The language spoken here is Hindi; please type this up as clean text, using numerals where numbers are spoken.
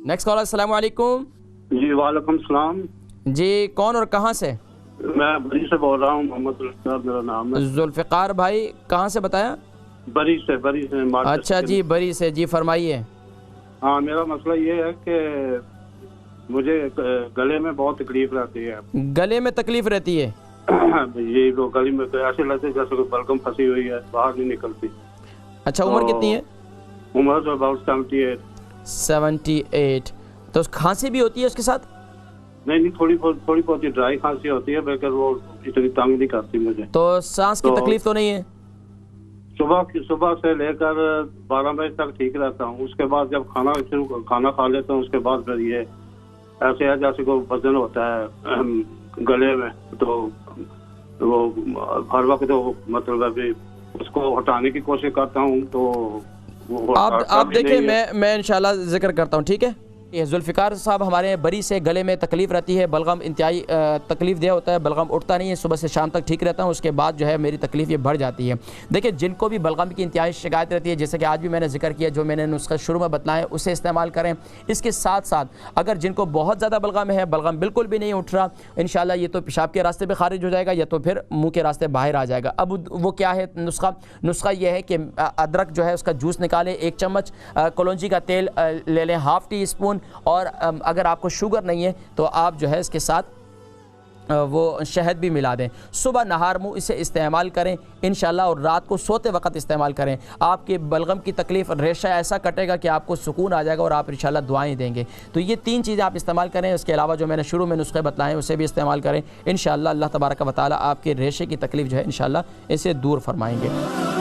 नेक्स्ट कॉलर, अस्सलाम वालेकुम। जी वालेकुम सलाम। जी, कौन और कहाँ से? मैं बरी से बोल रहा हूँ, मोहम्मद जुल्फ़िकार मेरा नाम है। जुल्फ़िकार भाई, कहाँ से बताया? बरी से अच्छा जी, बरी से। जी फरमाइए। हाँ, मेरा मसला ये है कि मुझे गले में बहुत तकलीफ रहती है। गले में तकलीफ रहती है? ये तो गले में ऐसे लगते है जैसे कोई बलगम फंसी हुई है, बाहर नहीं निकलती। अच्छा, उम्र कितनी है? उम्र तो अबाउट 78। 78। तो खांसी भी होती है उसके साथ? नहीं, थोड़ी बहुत ड्राई खांसी होती है, मगर वो इतनी तंग नहीं करती मुझे। तो सांस की तकलीफ तो नहीं है? सुबह से लेकर 12 बजे तक ठीक रहता हूँ। उसके बाद जब खाना खा लेता हूँ, उसके बाद फिर ये ऐसे है जैसे कोई वजन होता है गले में, तो वो हर वक्त तो मतलब अभी उसको हटाने की कोशिश करता हूँ, तो वो आप देखिए, मैं इंशाल्लाह जिक्र करता हूँ, ठीक है। ये जुल्फ़िकार साहब हमारे बरी से गले में तकलीफ़ रहती है, बलगम इंतहाई तकलीफ़ दिया होता है, बलगम उठता नहीं है, सुबह से शाम तक ठीक रहता हूँ, उसके बाद जो है मेरी तकलीफ़ ये बढ़ जाती है। देखिए, जिनको भी बलगम की इंतहाई शिकायत रहती है, जैसे कि आज भी मैंने जिक्र किया, जो मैंने नुस्खा शुरू में बताया उसे इस्तेमाल करें। इसके साथ साथ अगर जिनको बहुत ज़्यादा बलगम है, बलगम बिल्कुल भी नहीं उठ रहा, इंशाल्लाह ये तो पेशाब के रास्ते पर खारिज हो जाएगा या तो फिर मुँह के रास्ते बाहर आ जाएगा। अब वो क्या है नुस्खा ये है कि अदरक जो है उसका जूस निकालें, 1 चम्मच, कलौंजी का तेल ले लें, ½ टी स्पून, और अगर आपको शुगर नहीं है तो आप जो है इसके साथ वो शहद भी मिला दें। सुबह नहार मुँह इसे इस्तेमाल करें इंशाल्लाह, और रात को सोते वक्त इस्तेमाल करें। आपके बलगम की तकलीफ़, रेशा ऐसा कटेगा कि आपको सुकून आ जाएगा और आप इंशाल्लाह दुआएं देंगे। तो ये 3 चीज़ें आप इस्तेमाल करें। उसके अलावा जो मैंने शुरू में नुस्खे बताएं उसे भी इस्तेमाल करें। इंशाल्लाह अल्लाह तबारक व तआला आपके रेशे की तकलीफ़ जो है इंशाल्लाह इसे दूर फरमाएंगे।